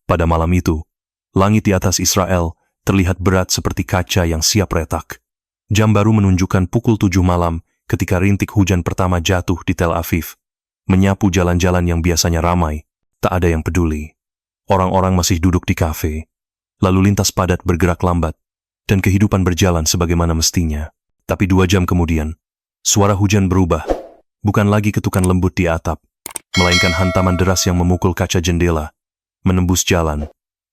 Pada malam itu, langit di atas Israel terlihat berat seperti kaca yang siap retak. Jam baru menunjukkan pukul 7 malam ketika rintik hujan pertama jatuh di Tel Aviv, menyapu jalan-jalan yang biasanya ramai. Tak ada yang peduli. Orang-orang masih duduk di kafe. Lalu lintas padat bergerak lambat, dan kehidupan berjalan sebagaimana mestinya. Tapi 2 jam kemudian, suara hujan berubah. Bukan lagi ketukan lembut di atap, melainkan hantaman deras yang memukul kaca jendela, menembus jalan,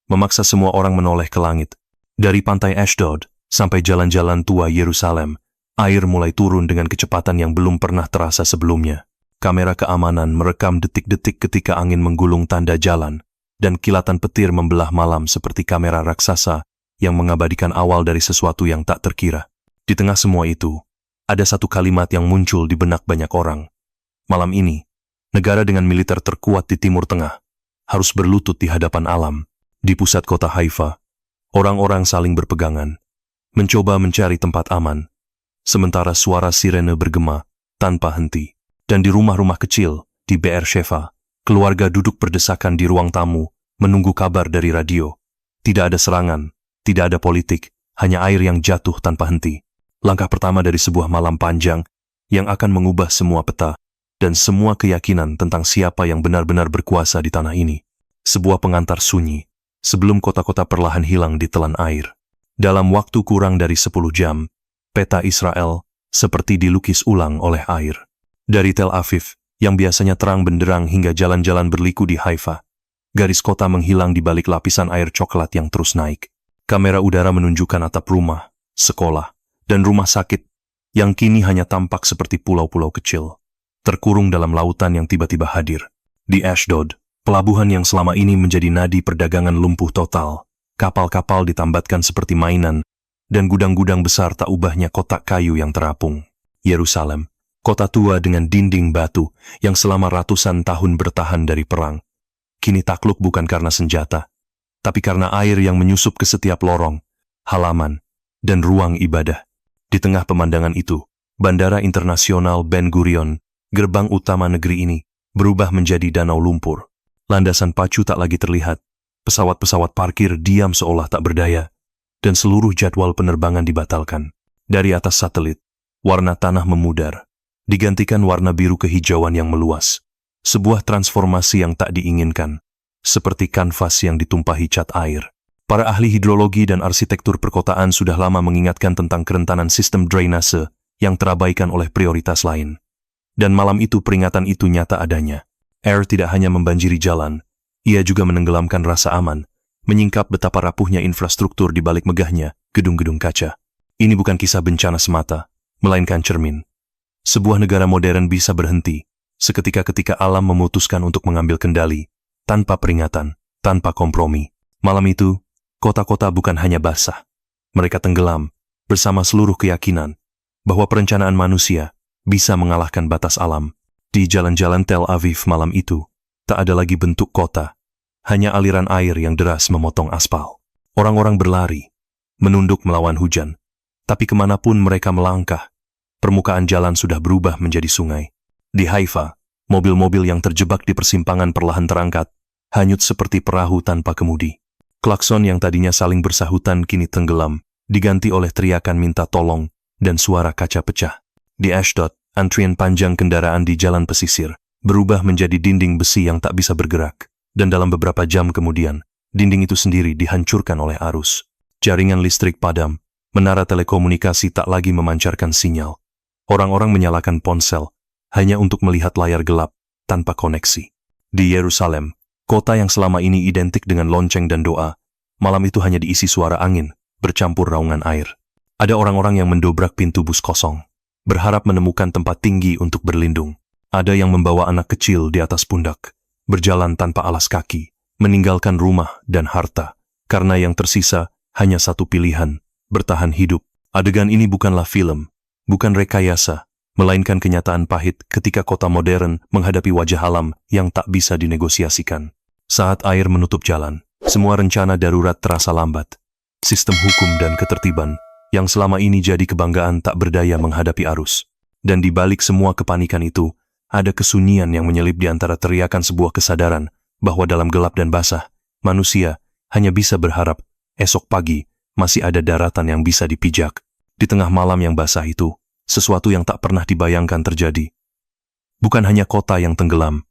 memaksa semua orang menoleh ke langit. Dari pantai Ashdod sampai jalan-jalan tua Yerusalem, air mulai turun dengan kecepatan yang belum pernah terasa sebelumnya. Kamera keamanan merekam detik-detik ketika angin menggulung tanda jalan, dan kilatan petir membelah malam seperti kamera raksasa yang mengabadikan awal dari sesuatu yang tak terkira. Di tengah semua itu, ada satu kalimat yang muncul di benak banyak orang. Malam ini, negara dengan militer terkuat di Timur Tengah harus berlutut di hadapan alam. Di pusat kota Haifa, orang-orang saling berpegangan, mencoba mencari tempat aman, sementara suara sirene bergema tanpa henti. Dan di rumah-rumah kecil di Be'er Sheva, keluarga duduk berdesakan di ruang tamu, menunggu kabar dari radio. Tidak ada serangan, tidak ada politik, hanya air yang jatuh tanpa henti. Langkah pertama dari sebuah malam panjang yang akan mengubah semua peta dan semua keyakinan tentang siapa yang benar-benar berkuasa di tanah ini. Sebuah pengantar sunyi, sebelum kota-kota perlahan hilang di telan air. Dalam waktu kurang dari 10 jam, peta Israel seperti dilukis ulang oleh air. Dari Tel Aviv, yang biasanya terang benderang hingga jalan-jalan berliku di Haifa, garis kota menghilang di balik lapisan air coklat yang terus naik. Kamera udara menunjukkan atap rumah, sekolah, dan rumah sakit yang kini hanya tampak seperti pulau-pulau kecil, terkurung dalam lautan yang tiba-tiba hadir. Di Ashdod, pelabuhan yang selama ini menjadi nadi perdagangan lumpuh total, kapal-kapal ditambatkan seperti mainan, dan gudang-gudang besar tak ubahnya kotak kayu yang terapung. Yerusalem, kota tua dengan dinding batu yang selama ratusan tahun bertahan dari perang, kini takluk bukan karena senjata, tapi karena air yang menyusup ke setiap lorong, halaman, dan ruang ibadah. Di tengah pemandangan itu, Bandara Internasional Ben Gurion, gerbang utama negeri ini, berubah menjadi danau lumpur. Landasan pacu tak lagi terlihat, pesawat-pesawat parkir diam seolah tak berdaya, dan seluruh jadwal penerbangan dibatalkan. Dari atas satelit, warna tanah memudar, digantikan warna biru kehijauan yang meluas. Sebuah transformasi yang tak diinginkan, seperti kanvas yang ditumpahi cat air. Para ahli hidrologi dan arsitektur perkotaan sudah lama mengingatkan tentang kerentanan sistem drainase yang terabaikan oleh prioritas lain. Dan malam itu peringatan itu nyata adanya. Air tidak hanya membanjiri jalan, ia juga menenggelamkan rasa aman, menyingkap betapa rapuhnya infrastruktur di balik megahnya gedung-gedung kaca. Ini bukan kisah bencana semata, melainkan cermin. Sebuah negara modern bisa berhenti, seketika ketika alam memutuskan untuk mengambil kendali, tanpa peringatan, tanpa kompromi. Malam itu, kota-kota bukan hanya basah. Mereka tenggelam, bersama seluruh keyakinan, bahwa perencanaan manusia bisa mengalahkan batas alam. Di jalan-jalan Tel Aviv malam itu, tak ada lagi bentuk kota, hanya aliran air yang deras memotong aspal. Orang-orang berlari, menunduk melawan hujan, tapi kemanapun mereka melangkah, permukaan jalan sudah berubah menjadi sungai. Di Haifa, mobil-mobil yang terjebak di persimpangan perlahan terangkat, hanyut seperti perahu tanpa kemudi. Klakson yang tadinya saling bersahutan kini tenggelam, diganti oleh teriakan minta tolong dan suara kaca pecah. Di Ashdod, antrian panjang kendaraan di jalan pesisir berubah menjadi dinding besi yang tak bisa bergerak, dan dalam beberapa jam kemudian, dinding itu sendiri dihancurkan oleh arus. Jaringan listrik padam, menara telekomunikasi tak lagi memancarkan sinyal. Orang-orang menyalakan ponsel hanya untuk melihat layar gelap tanpa koneksi. Di Yerusalem, kota yang selama ini identik dengan lonceng dan doa, malam itu hanya diisi suara angin bercampur raungan air. Ada orang-orang yang mendobrak pintu bus kosong, berharap menemukan tempat tinggi untuk berlindung. Ada yang membawa anak kecil di atas pundak, berjalan tanpa alas kaki, meninggalkan rumah dan harta, karena yang tersisa hanya satu pilihan, bertahan hidup. Adegan ini bukanlah film, bukan rekayasa, melainkan kenyataan pahit ketika kota modern menghadapi wajah alam yang tak bisa dinegosiasikan. Saat air menutup jalan, semua rencana darurat terasa lambat. Sistem hukum dan ketertiban yang selama ini jadi kebanggaan tak berdaya menghadapi arus. Dan di balik semua kepanikan itu, ada kesunyian yang menyelip di antara teriakan sebuah kesadaran bahwa dalam gelap dan basah, Manusia hanya bisa berharap esok pagi masih ada daratan yang bisa dipijak. Di tengah malam yang basah itu, sesuatu yang tak pernah dibayangkan terjadi. Bukan hanya kota yang tenggelam,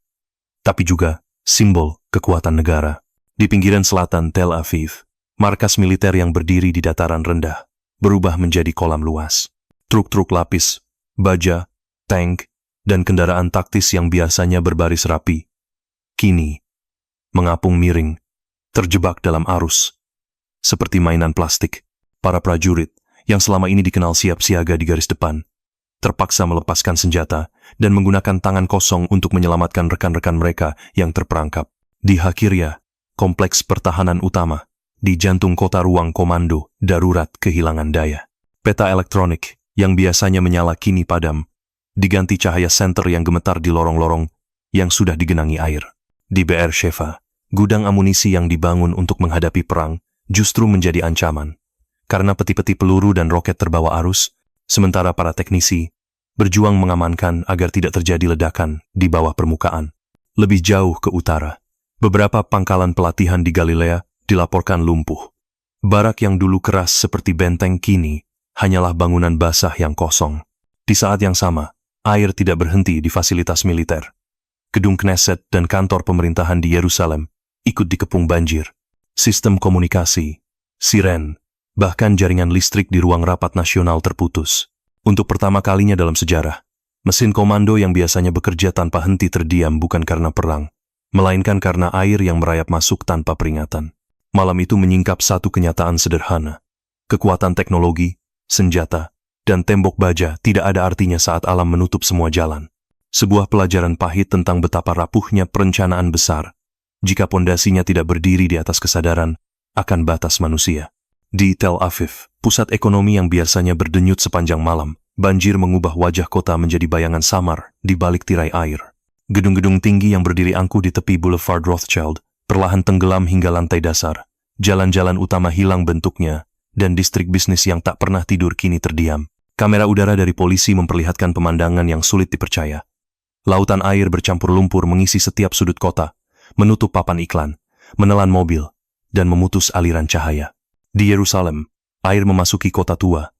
tapi juga simbol kekuatan negara. Di pinggiran selatan Tel Aviv, markas militer yang berdiri di dataran rendah berubah menjadi kolam luas. Truk-truk lapis, baja, tank, dan kendaraan taktis yang biasanya berbaris rapi, kini mengapung miring, terjebak dalam arus. Seperti mainan plastik, para prajurit yang selama ini dikenal siap siaga di garis depan, terpaksa melepaskan senjata dan menggunakan tangan kosong untuk menyelamatkan rekan-rekan mereka yang terperangkap. Di Hakiria, kompleks pertahanan utama, di jantung kota ruang komando darurat kehilangan daya. Peta elektronik yang biasanya menyala kini padam, diganti cahaya senter yang gemetar di lorong-lorong yang sudah digenangi air. Di Beersheva, gudang amunisi yang dibangun untuk menghadapi perang justru menjadi ancaman, karena peti-peti peluru dan roket terbawa arus, sementara para teknisi berjuang mengamankan agar tidak terjadi ledakan di bawah permukaan. Lebih jauh ke utara, beberapa pangkalan pelatihan di Galilea dilaporkan lumpuh. Barak yang dulu keras seperti benteng kini hanyalah bangunan basah yang kosong. Di saat yang sama, air tidak berhenti di fasilitas militer. Gedung Knesset dan kantor pemerintahan di Yerusalem ikut dikepung banjir. Sistem komunikasi, siren, bahkan jaringan listrik di ruang rapat nasional terputus. Untuk pertama kalinya dalam sejarah, mesin komando yang biasanya bekerja tanpa henti terdiam bukan karena perang, melainkan karena air yang merayap masuk tanpa peringatan. Malam itu menyingkap satu kenyataan sederhana. Kekuatan teknologi, senjata, dan tembok baja tidak ada artinya saat alam menutup semua jalan. Sebuah pelajaran pahit tentang betapa rapuhnya perencanaan besar jika pondasinya tidak berdiri di atas kesadaran akan batas manusia. Di Tel Aviv, pusat ekonomi yang biasanya berdenyut sepanjang malam, banjir mengubah wajah kota menjadi bayangan samar di balik tirai air. Gedung-gedung tinggi yang berdiri angkuh di tepi Boulevard Rothschild perlahan tenggelam hingga lantai dasar. Jalan-jalan utama hilang bentuknya, dan distrik bisnis yang tak pernah tidur kini terdiam. Kamera udara dari polisi memperlihatkan pemandangan yang sulit dipercaya. Lautan air bercampur lumpur mengisi setiap sudut kota, menutup papan iklan, menelan mobil, dan memutus aliran cahaya. Di Yerusalem, air memasuki kota tua.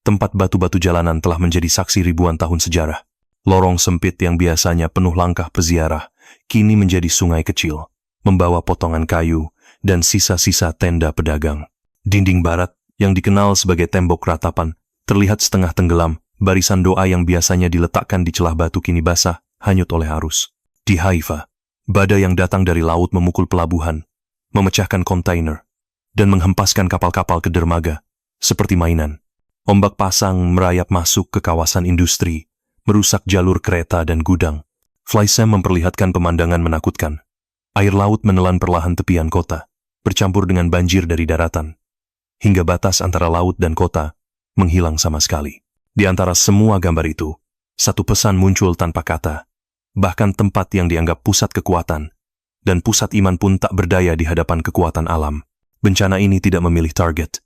Tempat batu-batu jalanan telah menjadi saksi ribuan tahun sejarah. Lorong sempit yang biasanya penuh langkah peziarah, kini menjadi sungai kecil, membawa potongan kayu dan sisa-sisa tenda pedagang. Dinding barat, yang dikenal sebagai tembok ratapan, terlihat setengah tenggelam. Barisan doa yang biasanya diletakkan di celah batu kini basah, hanyut oleh arus. Di Haifa, badai yang datang dari laut memukul pelabuhan, memecahkan kontainer, dan menghempaskan kapal-kapal ke dermaga, seperti mainan. Ombak pasang merayap masuk ke kawasan industri, merusak jalur kereta dan gudang. Fleissem memperlihatkan pemandangan menakutkan. Air laut menelan perlahan tepian kota, bercampur dengan banjir dari daratan, hingga batas antara laut dan kota menghilang sama sekali. Di antara semua gambar itu, satu pesan muncul tanpa kata. Bahkan tempat yang dianggap pusat kekuatan dan pusat iman pun tak berdaya di hadapan kekuatan alam. Bencana ini tidak memilih target.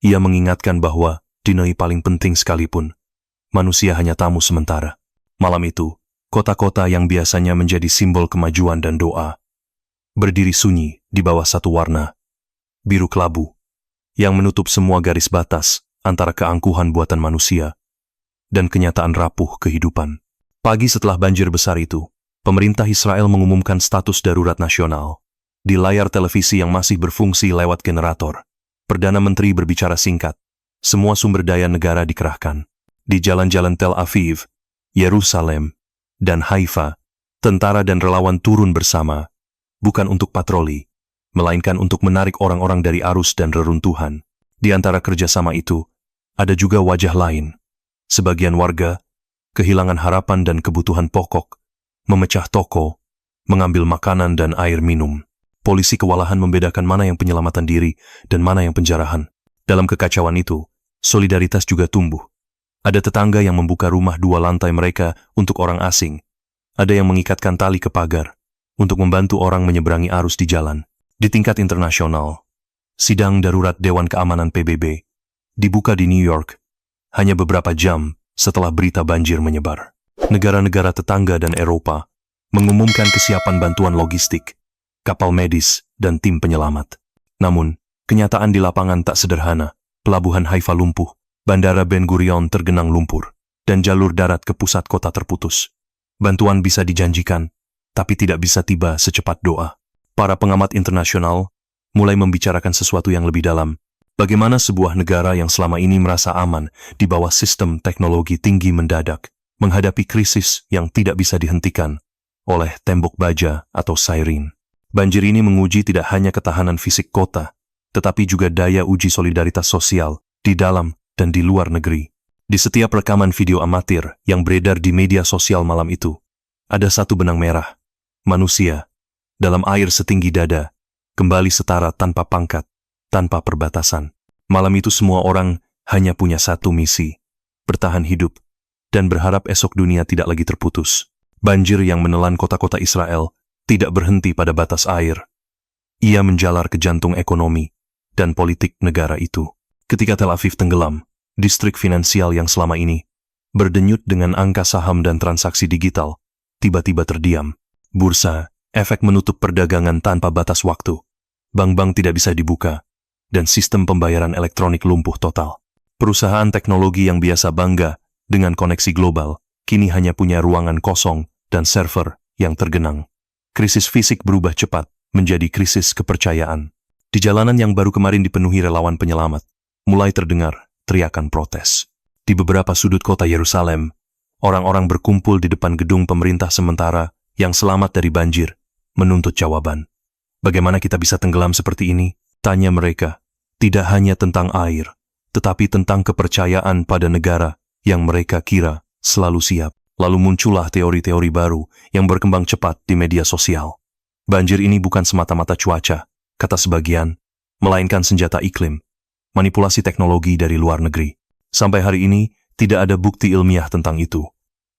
Ia mengingatkan bahwa di negeri paling penting sekalipun, manusia hanya tamu sementara. Malam itu, kota-kota yang biasanya menjadi simbol kemajuan dan doa, berdiri sunyi di bawah satu warna, biru kelabu, yang menutup semua garis batas antara keangkuhan buatan manusia dan kenyataan rapuh kehidupan. Pagi setelah banjir besar itu, pemerintah Israel mengumumkan status darurat nasional. Di layar televisi yang masih berfungsi lewat generator, Perdana Menteri berbicara singkat. Semua sumber daya negara dikerahkan. Di jalan-jalan Tel Aviv, Yerusalem, dan Haifa, tentara dan relawan turun bersama, bukan untuk patroli, melainkan untuk menarik orang-orang dari arus dan reruntuhan. Di antara kerjasama itu, ada juga wajah lain. Sebagian warga kehilangan harapan dan kebutuhan pokok, memecah toko, mengambil makanan dan air minum. Polisi kewalahan membedakan mana yang penyelamatan diri dan mana yang penjarahan. Dalam kekacauan itu, solidaritas juga tumbuh. Ada tetangga yang membuka rumah 2 lantai mereka untuk orang asing. Ada yang mengikatkan tali ke pagar untuk membantu orang menyeberangi arus di jalan. Di tingkat internasional, sidang darurat Dewan Keamanan PBB dibuka di New York hanya beberapa jam setelah berita banjir menyebar. Negara-negara tetangga dan Eropa mengumumkan kesiapan bantuan logistik. kapal medis, dan tim penyelamat. Namun, kenyataan di lapangan tak sederhana. Pelabuhan Haifa lumpuh, Bandara Ben Gurion tergenang lumpur, dan jalur darat ke pusat kota terputus. Bantuan bisa dijanjikan, tapi tidak bisa tiba secepat doa. Para pengamat internasional mulai membicarakan sesuatu yang lebih dalam. Bagaimana sebuah negara yang selama ini merasa aman di bawah sistem teknologi tinggi mendadak menghadapi krisis yang tidak bisa dihentikan oleh tembok baja atau siren. Banjir ini menguji tidak hanya ketahanan fisik kota, tetapi juga daya uji solidaritas sosial di dalam dan di luar negeri. Di setiap rekaman video amatir yang beredar di media sosial malam itu, ada satu benang merah. Manusia, dalam air setinggi dada, kembali setara tanpa pangkat, tanpa perbatasan. Malam itu semua orang hanya punya satu misi, bertahan hidup, dan berharap esok dunia tidak lagi terputus. Banjir yang menelan kota-kota Israel tidak berhenti pada batas air. Ia menjalar ke jantung ekonomi dan politik negara itu. Ketika Tel Aviv tenggelam, distrik finansial yang selama ini berdenyut dengan angka saham dan transaksi digital, tiba-tiba terdiam. Bursa, efek menutup perdagangan tanpa batas waktu. Bank-bank tidak bisa dibuka, dan sistem pembayaran elektronik lumpuh total. Perusahaan teknologi yang biasa bangga dengan koneksi global, kini hanya punya ruangan kosong dan server yang tergenang. Krisis fisik berubah cepat menjadi krisis kepercayaan. Di jalanan yang baru kemarin dipenuhi relawan penyelamat, mulai terdengar teriakan protes. Di beberapa sudut kota Yerusalem, orang-orang berkumpul di depan gedung pemerintah sementara yang selamat dari banjir, menuntut jawaban. Bagaimana kita bisa tenggelam seperti ini? Tanya mereka. Tidak hanya tentang air, tetapi tentang kepercayaan pada negara yang mereka kira selalu siap. Lalu muncullah teori-teori baru yang berkembang cepat di media sosial. Banjir ini bukan semata-mata cuaca, kata sebagian, melainkan senjata iklim, manipulasi teknologi dari luar negeri. Sampai hari ini, tidak ada bukti ilmiah tentang itu.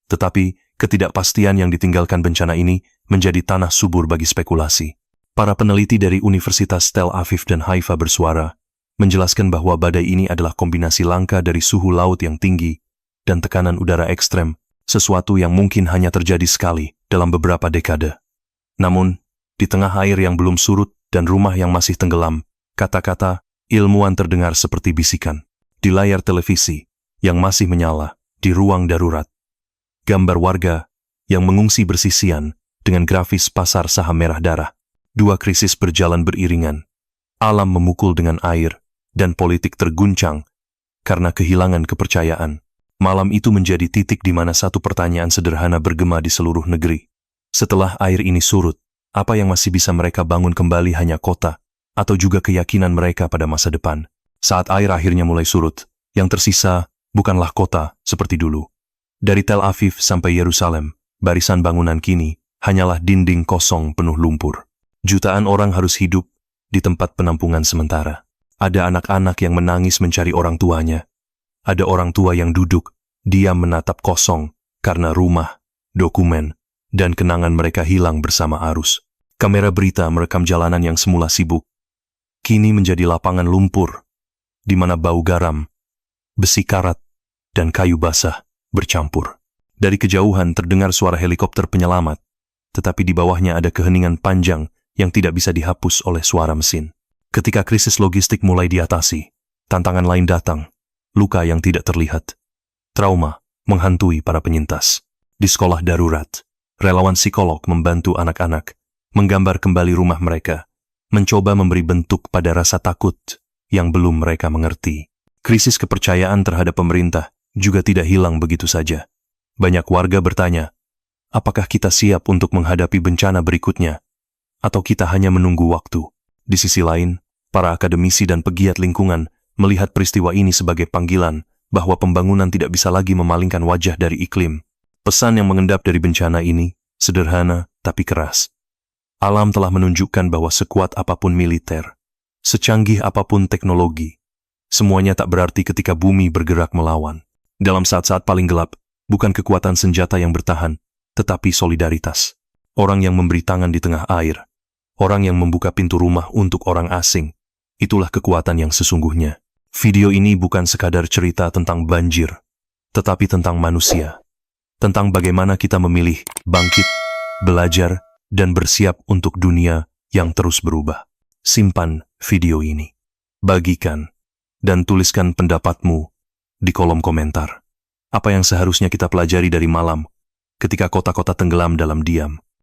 Tetapi, ketidakpastian yang ditinggalkan bencana ini menjadi tanah subur bagi spekulasi. Para peneliti dari Universitas Tel Aviv dan Haifa bersuara, menjelaskan bahwa badai ini adalah kombinasi langka dari suhu laut yang tinggi dan tekanan udara ekstrem, sesuatu yang mungkin hanya terjadi sekali dalam beberapa dekade. Namun, di tengah air yang belum surut dan rumah yang masih tenggelam, kata-kata ilmuwan terdengar seperti bisikan. Di layar televisi yang masih menyala di ruang darurat, gambar warga yang mengungsi bersisian dengan grafis pasar saham merah darah. Dua krisis berjalan beriringan. Alam memukul dengan air, dan politik terguncang karena kehilangan kepercayaan. Malam itu menjadi titik di mana satu pertanyaan sederhana bergema di seluruh negeri. Setelah air ini surut, apa yang masih bisa mereka bangun kembali hanya kota, atau juga keyakinan mereka pada masa depan? Saat air akhirnya mulai surut, yang tersisa bukanlah kota seperti dulu. Dari Tel Aviv sampai Yerusalem, barisan bangunan kini hanyalah dinding kosong penuh lumpur. Jutaan orang harus hidup di tempat penampungan sementara. Ada anak-anak yang menangis mencari orang tuanya. Ada orang tua yang duduk, diam menatap kosong karena rumah, dokumen, dan kenangan mereka hilang bersama arus. Kamera berita merekam jalanan yang semula sibuk, kini menjadi lapangan lumpur, di mana bau garam, besi karat, dan kayu basah bercampur. Dari kejauhan terdengar suara helikopter penyelamat, tetapi di bawahnya ada keheningan panjang yang tidak bisa dihapus oleh suara mesin. Ketika krisis logistik mulai diatasi, tantangan lain datang, luka yang tidak terlihat. Trauma menghantui para penyintas. Di sekolah darurat, relawan psikolog membantu anak-anak menggambar kembali rumah mereka, mencoba memberi bentuk pada rasa takut yang belum mereka mengerti. Krisis kepercayaan terhadap pemerintah juga tidak hilang begitu saja. Banyak warga bertanya, apakah kita siap untuk menghadapi bencana berikutnya? Atau kita hanya menunggu waktu? Di sisi lain, para akademisi dan pegiat lingkungan melihat peristiwa ini sebagai panggilan bahwa pembangunan tidak bisa lagi memalingkan wajah dari iklim. Pesan yang mengendap dari bencana ini sederhana tapi keras. Alam telah menunjukkan bahwa sekuat apapun militer, secanggih apapun teknologi, semuanya tak berarti ketika bumi bergerak melawan. Dalam saat-saat paling gelap, bukan kekuatan senjata yang bertahan, tetapi solidaritas. Orang yang memberi tangan di tengah air, orang yang membuka pintu rumah untuk orang asing, itulah kekuatan yang sesungguhnya. Video ini bukan sekadar cerita tentang banjir, tetapi tentang manusia. Tentang bagaimana kita memilih, bangkit, belajar, dan bersiap untuk dunia yang terus berubah. Simpan video ini, bagikan, dan tuliskan pendapatmu di kolom komentar. Apa yang seharusnya kita pelajari dari malam ketika kota-kota tenggelam dalam diam?